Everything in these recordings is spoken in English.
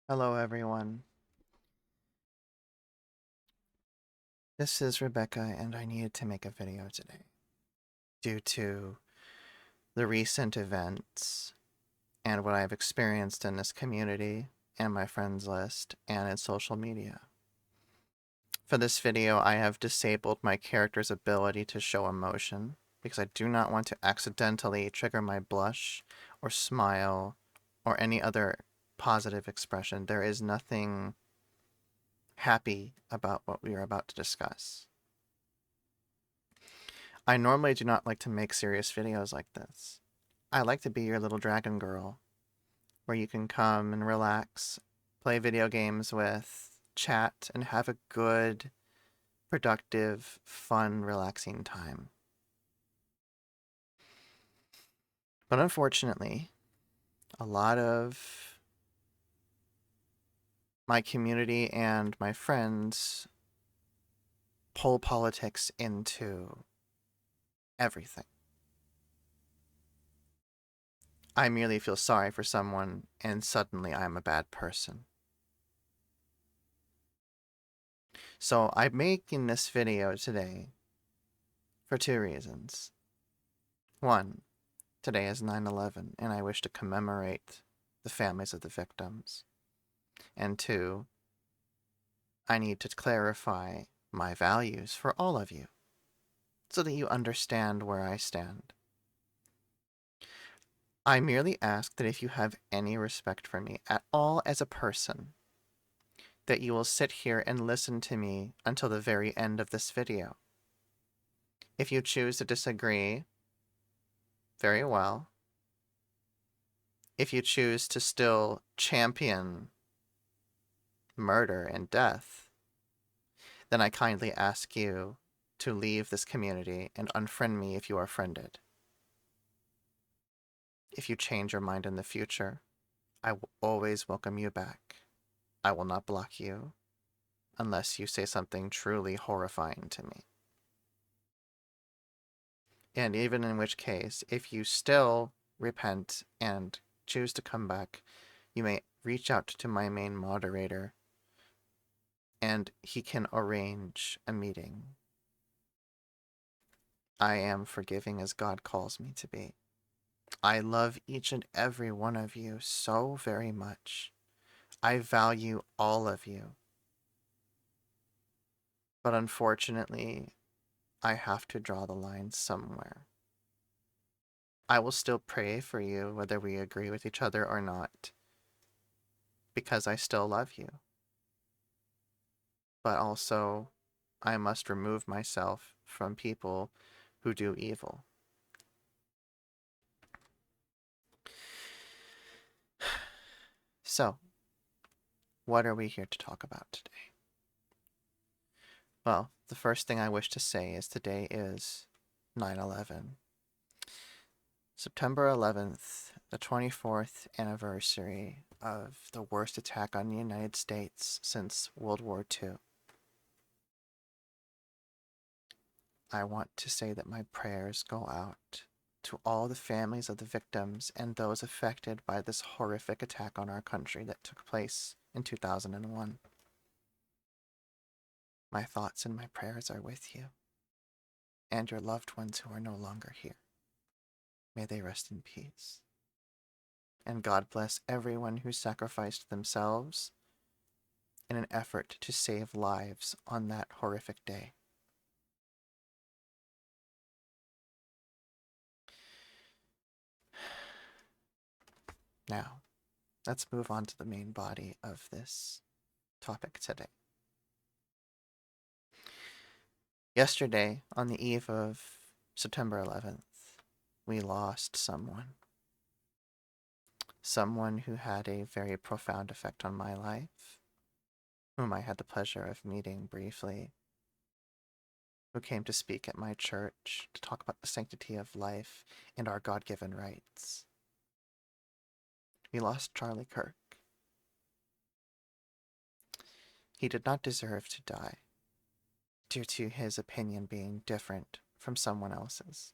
Hello, everyone. This is Rebecca, and I needed to make a video today due to the recent events and what I've experienced in this community and my friends list and in social media. For this video, I have disabled my character's ability to show emotion because I do not want to accidentally trigger my blush or smile or any other positive expression. There is nothing happy about what we are about to discuss. I normally do not like to make serious videos like this. I like to be your little dragon girl, where you can come and relax, play video games with, chat, and have a good, productive, fun, relaxing time. But unfortunately, a lot of my community and my friends pull politics into everything. I merely feel sorry for someone, and suddenly I'm a bad person. So I'm making this video today for two reasons. One, today is 9/11, and I wish to commemorate the families of the victims. And two, I need to clarify my values for all of you so that you understand where I stand. I merely ask that if you have any respect for me at all as a person, that you will sit here and listen to me until the very end of this video. If you choose to disagree, very well. If you choose to still champion murder and death, then I kindly ask you to leave this community and unfriend me if you are friended. If you change your mind in the future, I will always welcome you back. I will not block you unless you say something truly horrifying to me. And even in which case, if you still repent and choose to come back, you may reach out to my main moderator and he can arrange a meeting. I am forgiving as God calls me to be. I love each and every one of you so very much. I value all of you. But unfortunately, I have to draw the line somewhere. I will still pray for you whether we agree with each other or not, because I still love you. But also, I must remove myself from people who do evil. So, what are we here to talk about today? Well, the first thing I wish to say is today is 9/11. September 11th, the 24th anniversary of the worst attack on the United States since World War II. I want to say that my prayers go out to all the families of the victims and those affected by this horrific attack on our country that took place in 2001. My thoughts and my prayers are with you and your loved ones who are no longer here. May they rest in peace. And God bless everyone who sacrificed themselves in an effort to save lives on that horrific day. Now, let's move on to the main body of this topic today. Yesterday, on the eve of September 11th, we lost someone. Someone who had a very profound effect on my life, whom I had the pleasure of meeting briefly, who came to speak at my church to talk about the sanctity of life and our God-given rights. We lost Charlie Kirk. He did not deserve to die, due to his opinion being different from someone else's.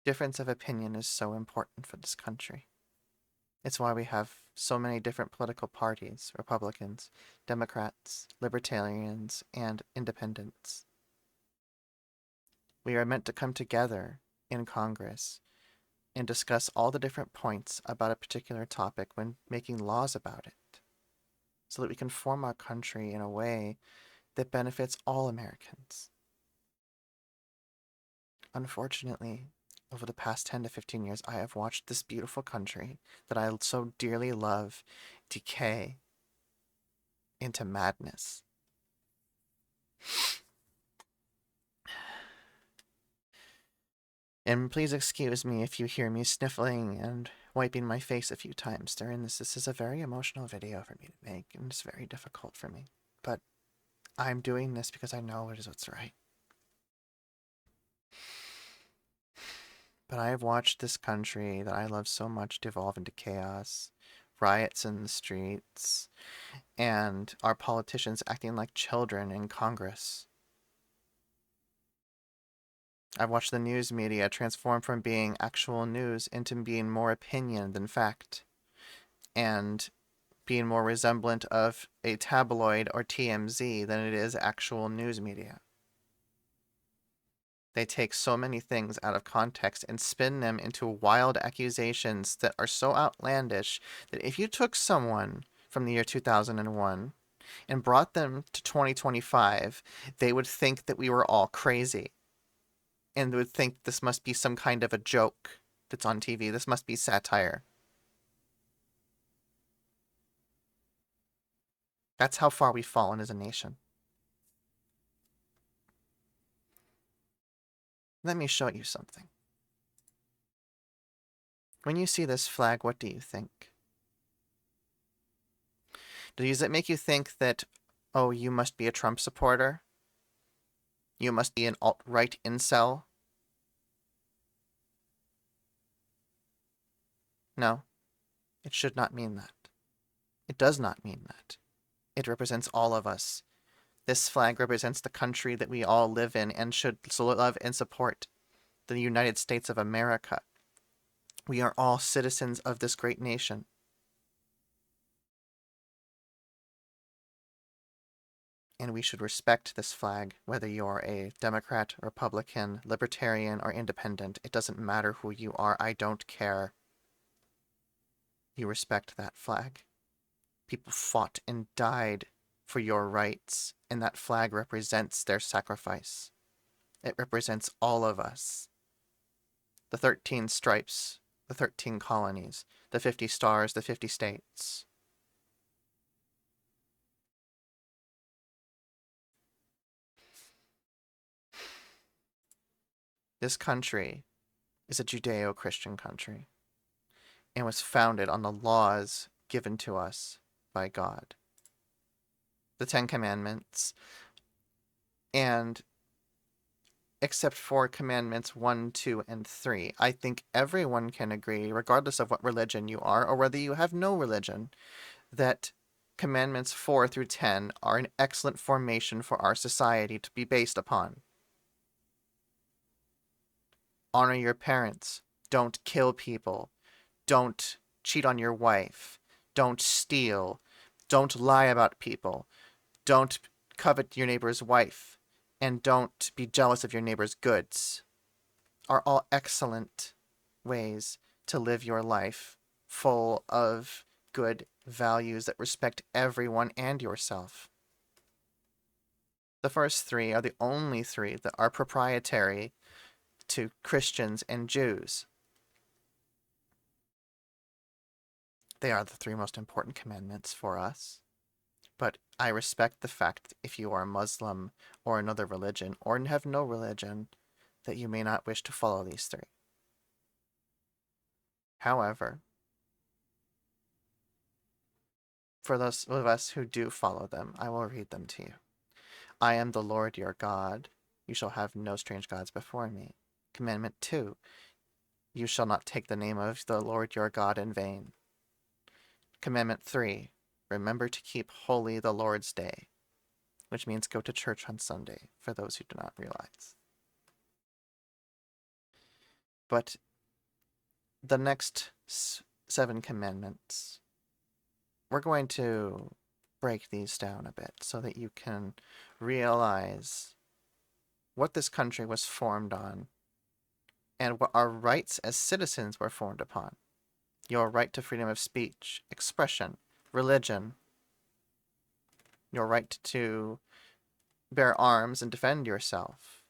Difference of opinion is so important for this country. It's why we have so many different political parties, Republicans, Democrats, Libertarians, and Independents. We are meant to come together in Congress and discuss all the different points about a particular topic when making laws about it, so that we can form our country in a way that benefits all Americans. Unfortunately, over the past 10 to 15 years, I have watched this beautiful country that I so dearly love decay into madness. And please excuse me if you hear me sniffling and wiping my face a few times during this. This is a very emotional video for me to make, and it's very difficult for me. But I'm doing this because I know it is what's right. But I have watched this country that I love so much devolve into chaos, riots in the streets, and our politicians acting like children in Congress. I've watched the news media transform from being actual news into being more opinion than fact, and being more resemblant of a tabloid or TMZ than it is actual news media. They take so many things out of context and spin them into wild accusations that are so outlandish that if you took someone from the year 2001 and brought them to 2025, they would think that we were all crazy. And they would think this must be some kind of a joke that's on TV. This must be satire. That's how far we've fallen as a nation. Let me show you something. When you see this flag, what do you think? Does it make you think that, oh, you must be a Trump supporter? You must be an alt-right incel? No, it should not mean that. It does not mean that. It represents all of us. This flag represents the country that we all live in and should love and support, the United States of America. We are all citizens of this great nation. And we should respect this flag, whether you're a Democrat, Republican, Libertarian, or Independent. It doesn't matter who you are. I don't care. You respect that flag. People fought and died for your rights, and that flag represents their sacrifice. It represents all of us. The 13 stripes, the 13 colonies, the 50 stars, the 50 states. This country is a Judeo-Christian country and was founded on the laws given to us by God. The Ten Commandments, and except for Commandments 1, 2, and 3, I think everyone can agree, regardless of what religion you are or whether you have no religion, that Commandments 4 through 10 are an excellent formation for our society to be based upon. Honor your parents. Don't kill people. Don't cheat on your wife. Don't steal. Don't lie about people. Don't covet your neighbor's wife. And don't be jealous of your neighbor's goods. Are all excellent ways to live your life, full of good values that respect everyone and yourself. The first three are the only three that are proprietary to Christians and Jews. They are the three most important commandments for us. But I respect the fact that if you are a Muslim or another religion or have no religion, that you may not wish to follow these three. However, for those of us who do follow them, I will read them to you. I am the Lord your God. You shall have no strange gods before me. Commandment 2. You shall not take the name of the Lord your God in vain. Commandment 3. Remember to keep holy the Lord's day, which means go to church on Sunday, for those who do not realize. But the next 7 commandments we're going to break these down a bit so that you can realize what this country was formed on and what our rights as citizens were formed upon. Your right to freedom of speech, expression, religion, your right to bear arms and defend yourself.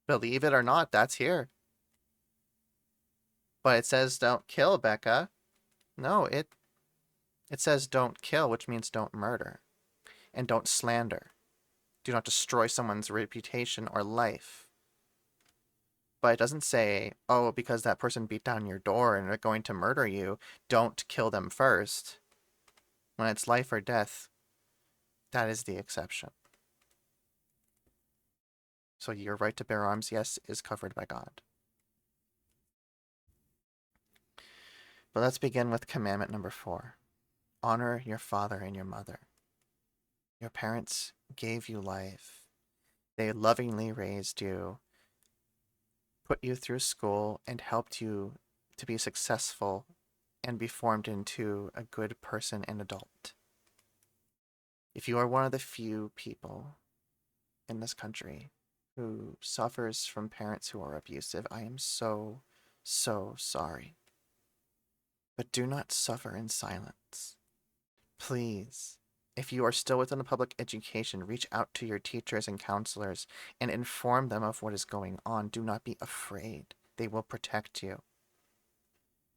Believe it or not, that's here. But it says don't kill, Becca. No, it says don't kill, which means don't murder. And don't slander. Do not destroy someone's reputation or life. But it doesn't say, oh, because that person beat down your door and they're going to murder you, don't kill them first. When it's life or death, that is the exception. So your right to bear arms, yes, is covered by God. But let's begin with commandment number 4. Honor your father and your mother. Your parents gave you life. They lovingly raised you, put you through school, and helped you to be successful and be formed into a good person and adult. If you are one of the few people in this country who suffers from parents who are abusive, I am so, so sorry. But do not suffer in silence. Please, if you are still within a public education, reach out to your teachers and counselors and inform them of what is going on. Do not be afraid. They will protect you.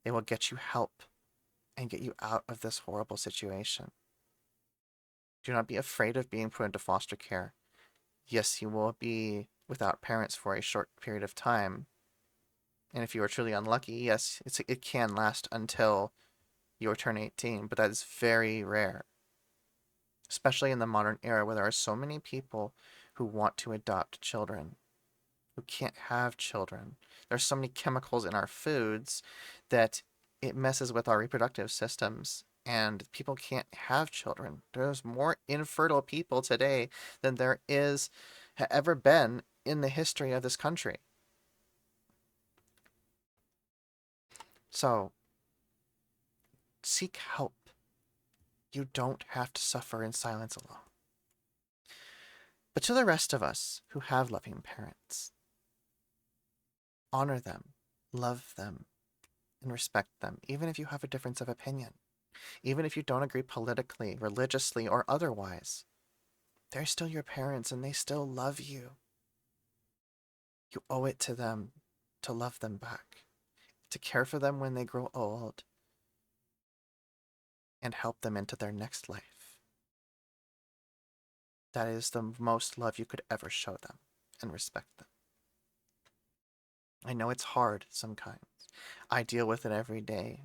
They will get you help and get you out of this horrible situation. Do not be afraid of being put into foster care. Yes, you will be without parents for a short period of time. And if you are truly unlucky, yes, it can last until you turn 18, but that is very rare. Especially in the modern era where there are so many people who want to adopt children, who can't have children. There's so many chemicals in our foods that it messes with our reproductive systems, and people can't have children. There's more infertile people today than there is ever been in the history of this country. So, seek help. You don't have to suffer in silence alone. But to the rest of us who have loving parents, honor them, love them, and respect them, even if you have a difference of opinion. Even if you don't agree politically, religiously, or otherwise. They're still your parents and they still love you. You owe it to them to love them back, to care for them when they grow old, and help them into their next life. That is the most love you could ever show them, and respect them. I know it's hard sometimes. I deal with it every day.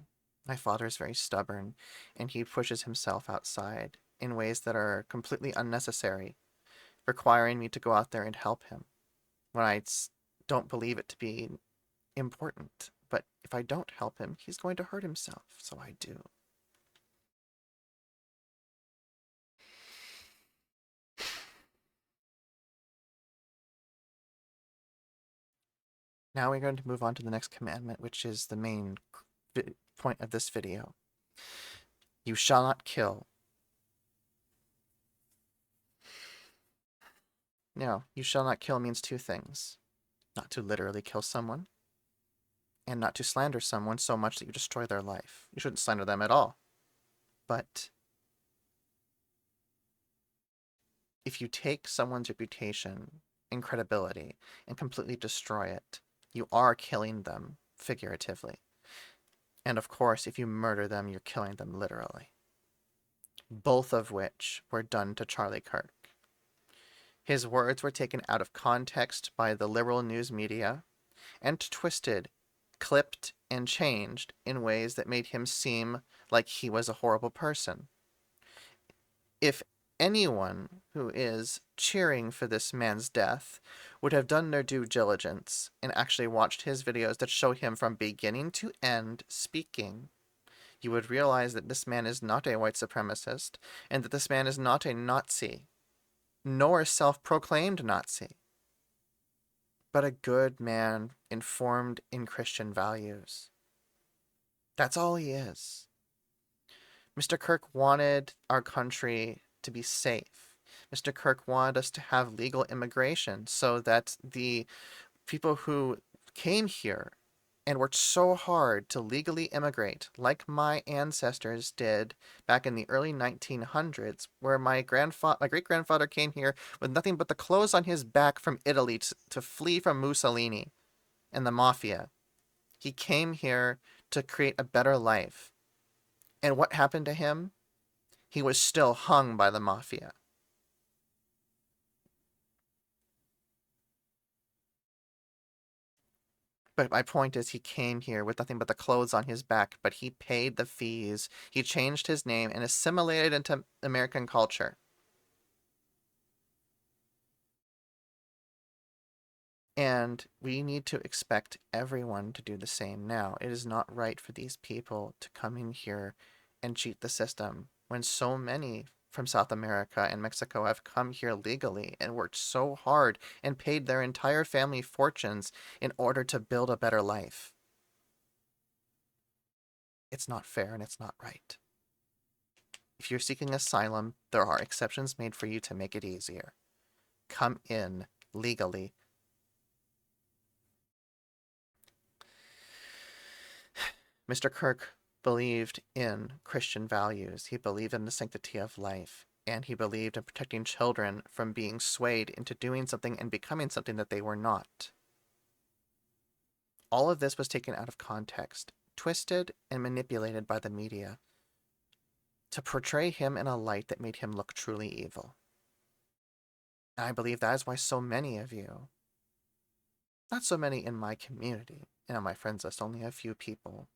My father is very stubborn, and he pushes himself outside in ways that are completely unnecessary, requiring me to go out there and help him when I don't believe it to be important. But if I don't help him, he's going to hurt himself, so I do. Now we're going to move on to the next commandment, which is the main point of this video. You shall not kill. Now, you shall not kill means two things. Not to literally kill someone, and not to slander someone so much that you destroy their life. You shouldn't slander them at all. But if you take someone's reputation and credibility and completely destroy it, you are killing them figuratively. And of course, if you murder them, you're killing them literally. Both of which were done to Charlie Kirk. His words were taken out of context by the liberal news media and twisted, clipped, and changed in ways that made him seem like he was a horrible person. If anyone who is cheering for this man's death would have done their due diligence and actually watched his videos that show him from beginning to end speaking, you would realize that this man is not a white supremacist and that this man is not a Nazi, nor a self-proclaimed Nazi, but a good man informed in Christian values. That's all he is. Mr. Kirk wanted our country to be safe. Mr. Kirk wanted us to have legal immigration so that the people who came here and worked so hard to legally immigrate, like my ancestors did back in the early 1900s, where my great grandfather came here with nothing but the clothes on his back from Italy to flee from Mussolini and the mafia. He came here to create a better life. And what happened to him? He was still hung by the mafia. But my point is, he came here with nothing but the clothes on his back, but he paid the fees. He changed his name and assimilated into American culture. And we need to expect everyone to do the same now. It is not right for these people to come in here and cheat the system when so many from South America and Mexico have come here legally and worked so hard and paid their entire family fortunes in order to build a better life. It's not fair and it's not right. If you're seeking asylum, there are exceptions made for you to make it easier. Come in legally. Mr. Kirk believed in Christian values. He believed in the sanctity of life, and he believed in protecting children from being swayed into doing something and becoming something that they were not. All of this was taken out of context, twisted and manipulated by the media to portray him in a light that made him look truly evil. And I believe that is why so many of you, not so many in my community and on my friends list, only a few people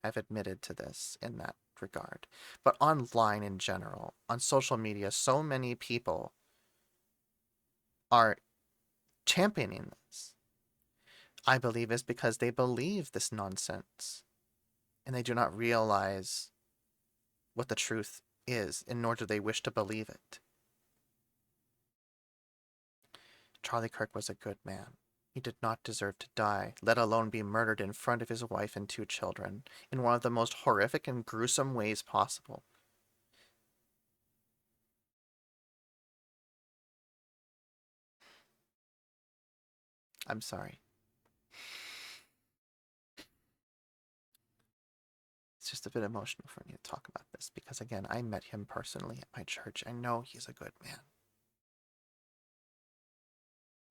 have admitted to this in that regard. But online in general, on social media, so many people are championing this. I believe is because they believe this nonsense and they do not realize what the truth is, and nor do they wish to believe it. Charlie Kirk was a good man. He did not deserve to die, let alone be murdered in front of his wife and 2 children, in one of the most horrific and gruesome ways possible. I'm sorry. It's just a bit emotional for me to talk about this because, again, I met him personally at my church. I know he's a good man.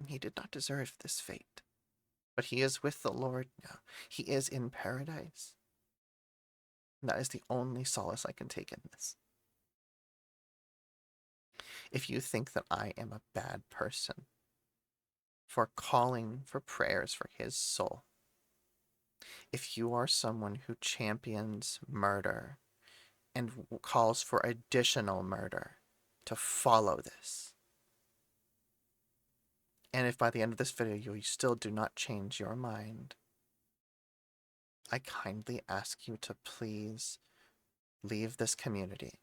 He did not deserve this fate. But he is with the Lord now. He is in paradise. And that is the only solace I can take in this. If you think that I am a bad person for calling for prayers for his soul, if you are someone who champions murder and calls for additional murder to follow this, and if by the end of this video you still do not change your mind, I kindly ask you to please leave this community.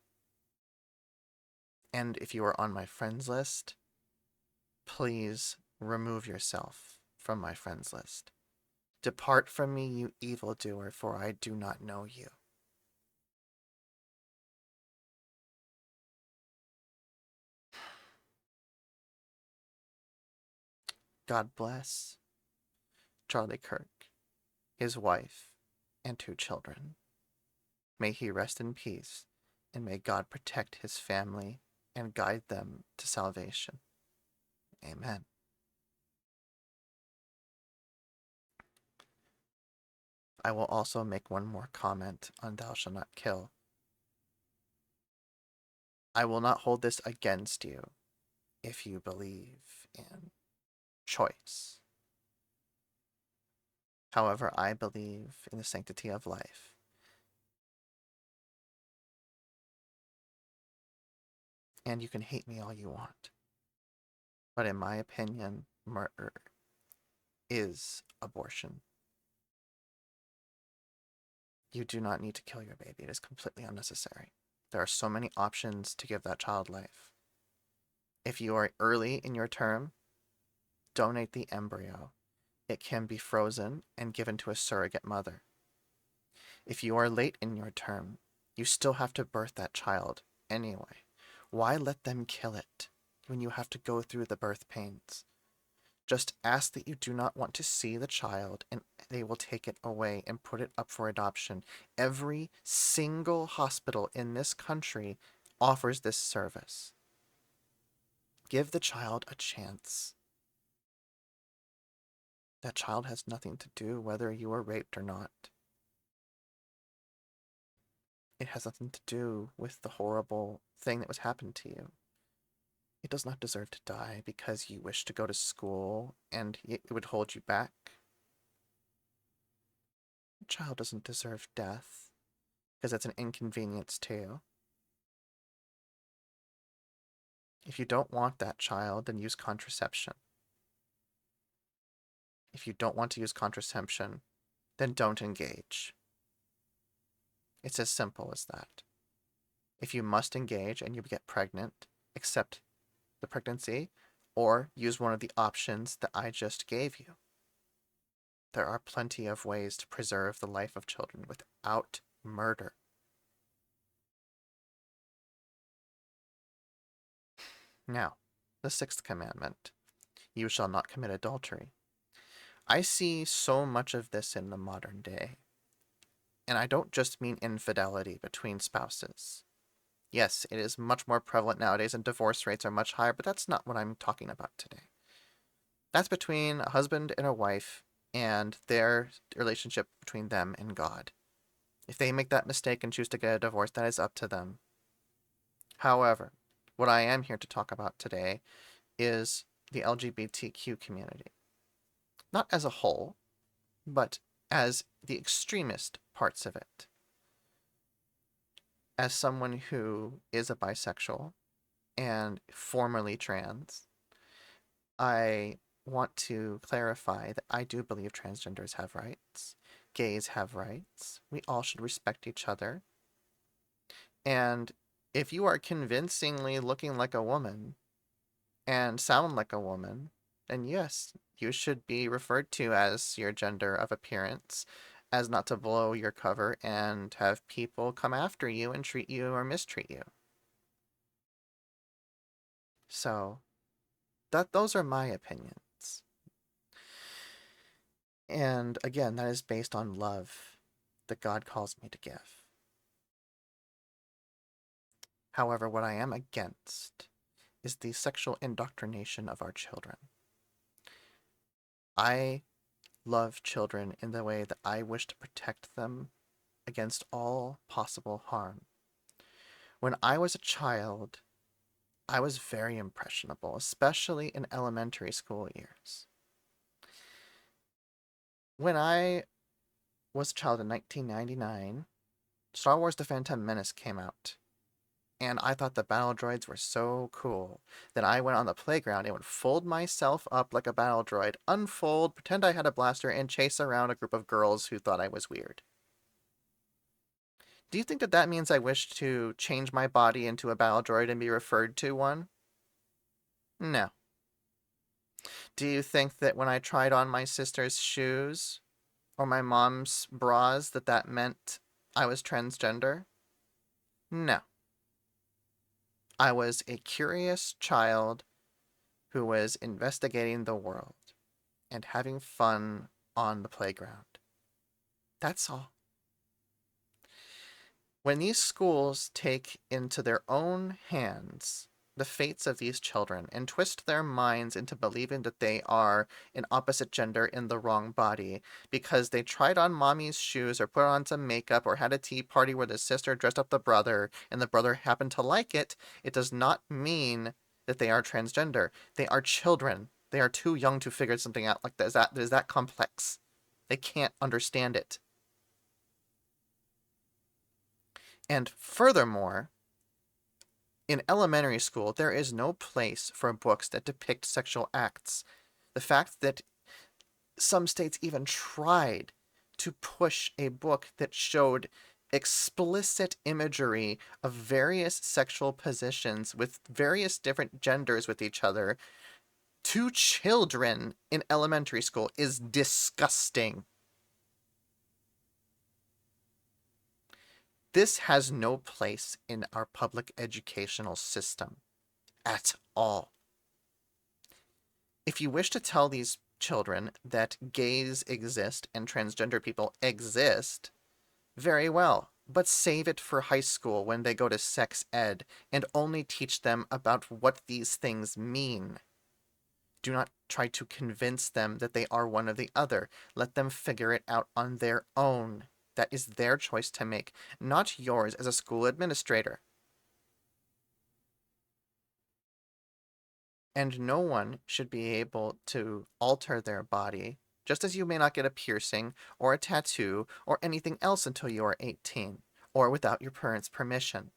And if you are on my friends list, please remove yourself from my friends list. Depart from me, you evildoer, for I do not know you. God bless Charlie Kirk, his wife, and 2 children. May he rest in peace, and may God protect his family and guide them to salvation. Amen. I will also make one more comment on Thou Shalt Not Kill. I will not hold this against you if you believe in choice. However, I believe in the sanctity of life. And you can hate me all you want. But in my opinion, murder is abortion. You do not need to kill your baby. It is completely unnecessary. There are so many options to give that child life. If you are early in your term, donate the embryo. It can be frozen and given to a surrogate mother. If you are late in your term, You still have to birth that child anyway. Why let them kill it when you have to go through the birth pains? Just ask that you do not want to see the child and they will take it away and put it up for adoption. Every single hospital in this country offers this service. Give the child a chance. That child has nothing to do whether you were raped or not. It has nothing to do with the horrible thing that was happened to you. It does not deserve to die because you wish to go to school and it would hold you back. The child doesn't deserve death because it's an inconvenience to you. If you don't want that child, then use contraception. If you don't want to use contraception, then don't engage. It's as simple as that. If you must engage and you get pregnant, accept the pregnancy or use one of the options that I just gave you. There are plenty of ways to preserve the life of children without murder. Now, the sixth commandment, you shall not commit adultery. I see so much of this in the modern day. And I don't just mean infidelity between spouses. Yes, it is much more prevalent nowadays and divorce rates are much higher, but that's not what I'm talking about today. That's between a husband and a wife and their relationship between them and God. If they make that mistake and choose to get a divorce, that is up to them. However, what I am here to talk about today is the LGBTQ community. Not as a whole, but as the extremist parts of it. As someone who is a bisexual and formerly trans, I want to clarify that I do believe transgenders have rights. Gays have rights. We all should respect each other. And if you are convincingly looking like a woman and sound like a woman, then yes, you should be referred to as your gender of appearance, as not to blow your cover and have people come after you and treat you or mistreat you. So, those are my opinions. And again, that is based on love that God calls me to give. However, what I am against is the sexual indoctrination of our children. I love children in the way that I wish to protect them against all possible harm. When I was a child, I was very impressionable, especially in elementary school years. When I was a child in 1999, Star Wars The Phantom Menace came out. And I thought the battle droids were so cool that I went on the playground and would fold myself up like a battle droid, unfold, pretend I had a blaster, and chase around a group of girls who thought I was weird. Do you think that that means I wish to change my body into a battle droid and be referred to one? No. Do you think that when I tried on my sister's shoes or my mom's bras that meant I was transgender? No. I was a curious child who was investigating the world and having fun on the playground. That's all. When these schools take into their own hands the fates of these children and twist their minds into believing that they are an opposite gender in the wrong body because they tried on mommy's shoes or put on some makeup or had a tea party where the sister dressed up the brother and the brother happened to like it, it does not mean that they are transgender. They are children. They are too young to figure something out like that. Is that complex? They can't understand it. And furthermore, in elementary school, there is no place for books that depict sexual acts. The fact that some states even tried to push a book that showed explicit imagery of various sexual positions with various different genders with each other to children in elementary school is disgusting. This has no place in our public educational system at all. If you wish to tell these children that gays exist and transgender people exist, very well. But save it for high school when they go to sex ed and only teach them about what these things mean. Do not try to convince them that they are one or the other. Let them figure it out on their own. That is their choice to make, not yours as a school administrator. And no one should be able to alter their body, just as you may not get a piercing or a tattoo or anything else until you are 18, or without your parents' permission.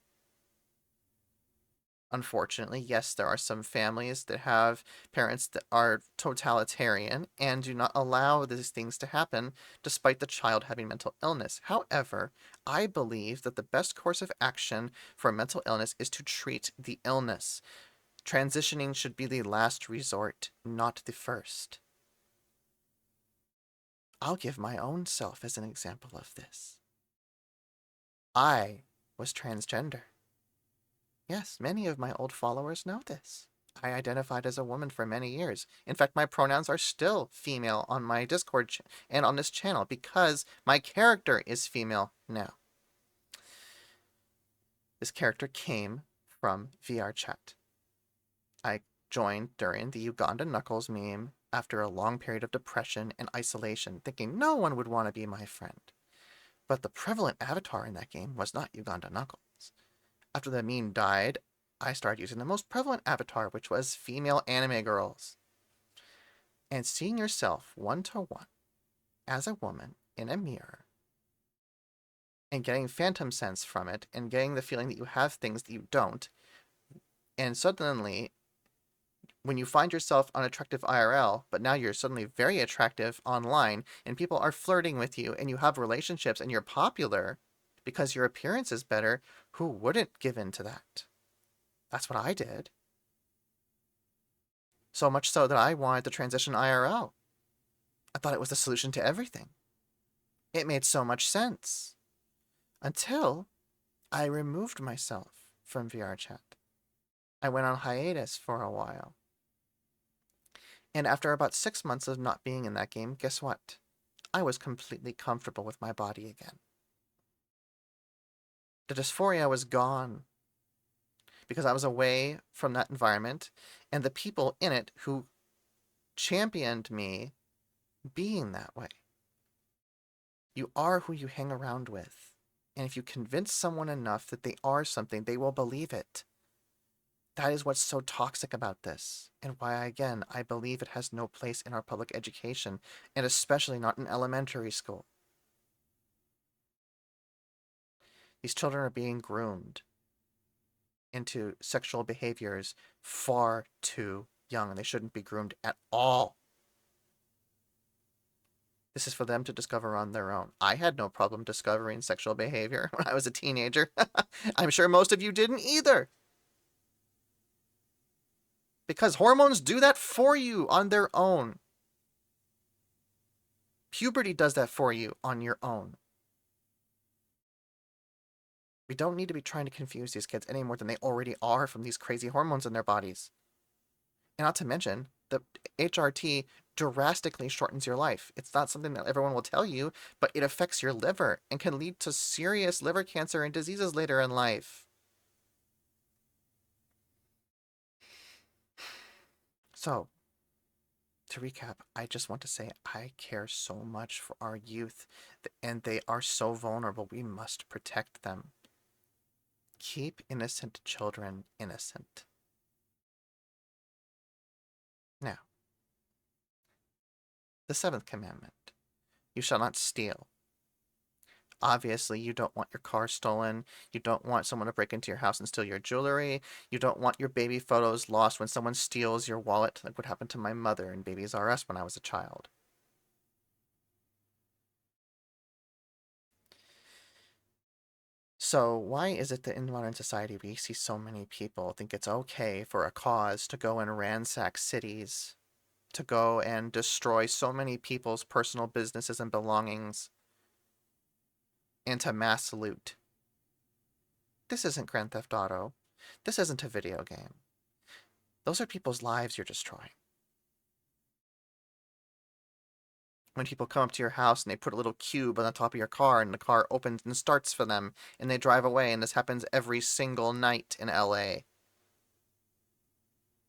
Unfortunately, yes, there are some families that have parents that are totalitarian and do not allow these things to happen despite the child having mental illness. However, I believe that the best course of action for mental illness is to treat the illness. Transitioning should be the last resort, not the first. I'll give my own self as an example of this. I was transgender. Yes, many of my old followers know this. I identified as a woman for many years. In fact, my pronouns are still female on my Discord and on this channel because my character is female now. This character came from VRChat. I joined during the Uganda Knuckles meme after a long period of depression and isolation, thinking no one would want to be my friend. But the prevalent avatar in that game was not Uganda Knuckles. After the meme died, I started using the most prevalent avatar, which was female anime girls. And seeing yourself one-to-one as a woman in a mirror and getting phantom sense from it and getting the feeling that you have things that you don't, and suddenly when you find yourself unattractive IRL, but now you're suddenly very attractive online and people are flirting with you and you have relationships and you're popular because your appearance is better, who wouldn't give in to that? That's what I did. So much so that I wanted to transition IRL. I thought it was the solution to everything. It made so much sense. Until I removed myself from VRChat. I went on hiatus for a while. And after about 6 months of not being in that game, guess what? I was completely comfortable with my body again. The dysphoria was gone because I was away from that environment and the people in it who championed me being that way. You are who you hang around with. And if you convince someone enough that they are something, they will believe it. That is what's so toxic about this, and why, again, I believe it has no place in our public education, and especially not in elementary school. These children are being groomed into sexual behaviors far too young, and they shouldn't be groomed at all. This is for them to discover on their own. I had no problem discovering sexual behavior when I was a teenager. I'm sure most of you didn't either. Because hormones do that for you on their own. Puberty does that for you on your own. We don't need to be trying to confuse these kids any more than they already are from these crazy hormones in their bodies. And not to mention, the HRT drastically shortens your life. It's not something that everyone will tell you, but it affects your liver and can lead to serious liver cancer and diseases later in life. So, to recap, I just want to say I care so much for our youth, and they are so vulnerable. We must protect them. Keep innocent children innocent. Now, the seventh commandment. You shall not steal. Obviously, you don't want your car stolen. You don't want someone to break into your house and steal your jewelry. You don't want your baby photos lost when someone steals your wallet, like what happened to my mother in Babies R Us when I was a child. So why is it that in modern society we see so many people think it's okay for a cause to go and ransack cities, to go and destroy so many people's personal businesses and belongings, and to mass loot? This isn't Grand Theft Auto. This isn't a video game. Those are people's lives you're destroying. When people come up to your house and they put a little cube on the top of your car and the car opens and starts for them and they drive away, and this happens every single night in LA.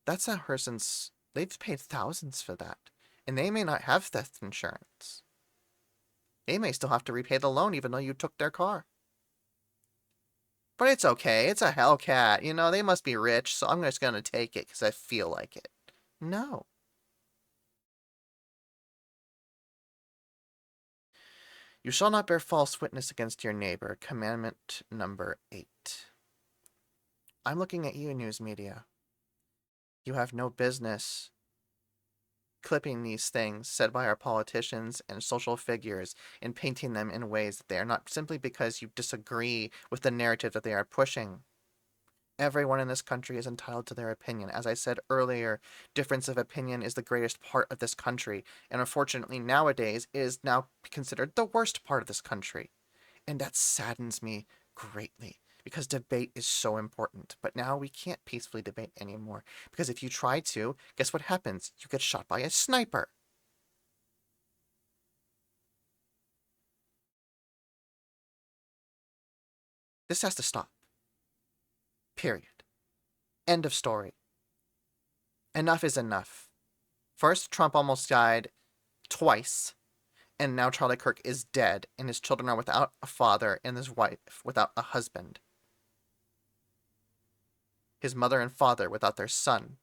That's that person's... They've paid thousands for that. And they may not have theft insurance. They may still have to repay the loan even though you took their car. But it's okay. It's a Hellcat. You know, they must be rich, so I'm just going to take it because I feel like it. No. You shall not bear false witness against your neighbor. Commandment number 8. I'm looking at you, news media. You have no business clipping these things said by our politicians and social figures and painting them in ways that they are not, simply because you disagree with the narrative that they are pushing. Everyone in this country is entitled to their opinion. As I said earlier, difference of opinion is the greatest part of this country, and unfortunately nowadays it is now considered the worst part of this country. And that saddens me greatly, because debate is so important. But now we can't peacefully debate anymore, because if you try to, guess what happens? You get shot by a sniper. This has to stop. Period. End of story. Enough is enough. First, Trump almost died twice, and now Charlie Kirk is dead, and his children are without a father, and his wife without a husband. His mother and father without their son.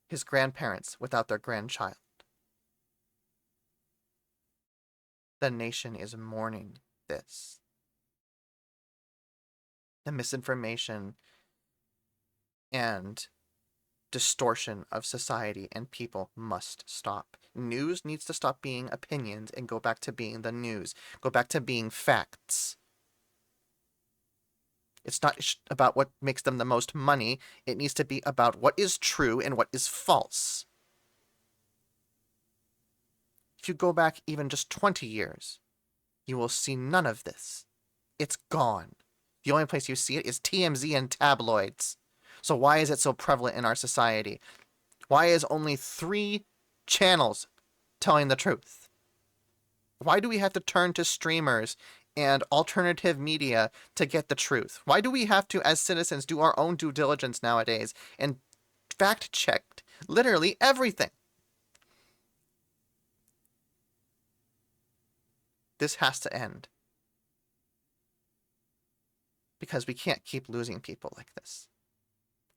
His grandparents without their grandchild. The nation is mourning this. The misinformation and distortion of society and people must stop. News needs to stop being opinions and go back to being the news. Go back to being facts. It's not about what makes them the most money. It needs to be about what is true and what is false. If you go back even just 20 years, you will see none of this. It's gone. The only place you see it is TMZ and tabloids. So why is it so prevalent in our society? Why is only 3 channels telling the truth? Why do we have to turn to streamers and alternative media to get the truth? Why do we have to, as citizens, do our own due diligence nowadays and fact-check literally everything? This has to end. Because we can't keep losing people like this.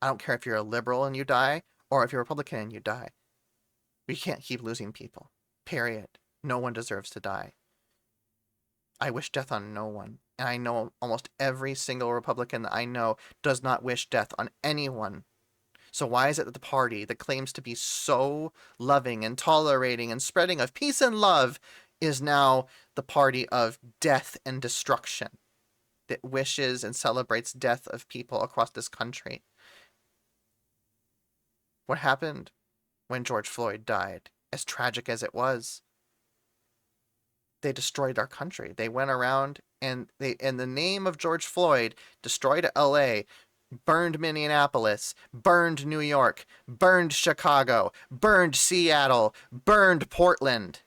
I don't care if you're a liberal and you die, or if you're a Republican and you die. We can't keep losing people. Period. No one deserves to die. I wish death on no one. And I know almost every single Republican that I know does not wish death on anyone. So why is it that the party that claims to be so loving and tolerating and spreading of peace and love is now the party of death and destruction? That wishes and celebrates death of people across this country. What happened when George Floyd died? As tragic as it was, they destroyed our country. They went around and they, in the name of George Floyd, destroyed LA, burned Minneapolis, burned New York, burned Chicago, burned Seattle, burned Portland.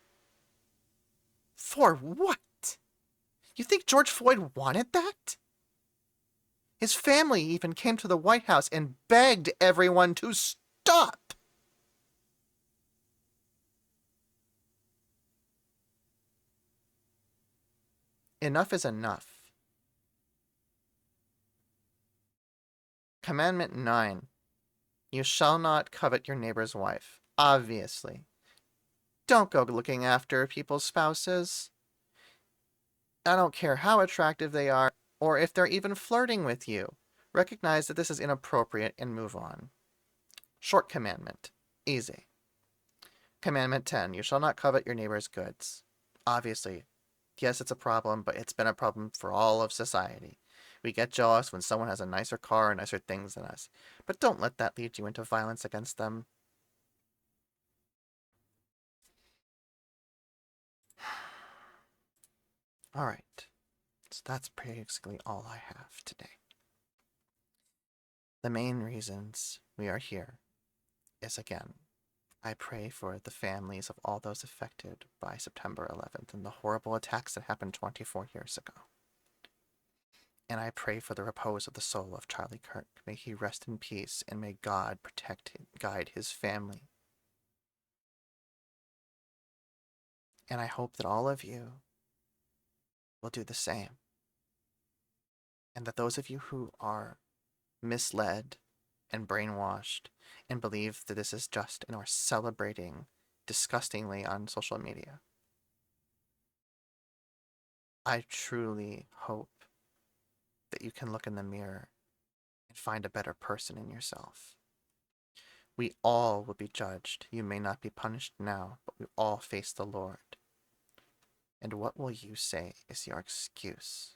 For what? You think George Floyd wanted that? His family even came to the White House and begged everyone to stop. Enough is enough. Commandment 9. You shall not covet your neighbor's wife. Obviously. Don't go looking after people's spouses. I don't care how attractive they are, or if they're even flirting with you. Recognize that this is inappropriate and move on. Short commandment. Easy. Commandment 10. You shall not covet your neighbor's goods. Obviously. Yes, it's a problem, but it's been a problem for all of society. We get jealous when someone has a nicer car or nicer things than us. But don't let that lead you into violence against them. Alright. So that's basically all I have today. The main reasons we are here is, again, I pray for the families of all those affected by September 11th and the horrible attacks that happened 24 years ago. And I pray for the repose of the soul of Charlie Kirk. May he rest in peace, and may God protect and guide his family. And I hope that all of you will do the same. And that those of you who are misled and brainwashed and believe that this is just and are celebrating disgustingly on social media, I truly hope that you can look in the mirror and find a better person in yourself. We all will be judged. You may not be punished now, but we all face the Lord. And what will you say is your excuse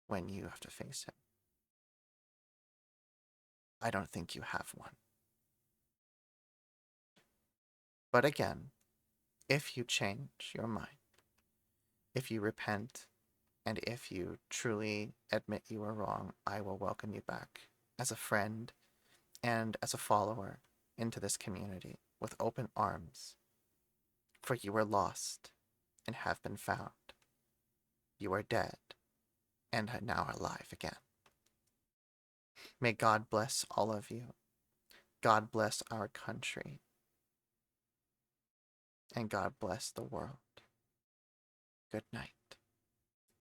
when you have to face him? I don't think you have one. But again, if you change your mind, if you repent, and if you truly admit you were wrong, I will welcome you back as a friend and as a follower into this community with open arms. For you were lost and have been found. You are dead and are now alive again. May God bless all of you. God bless our country. And God bless the world. Good night.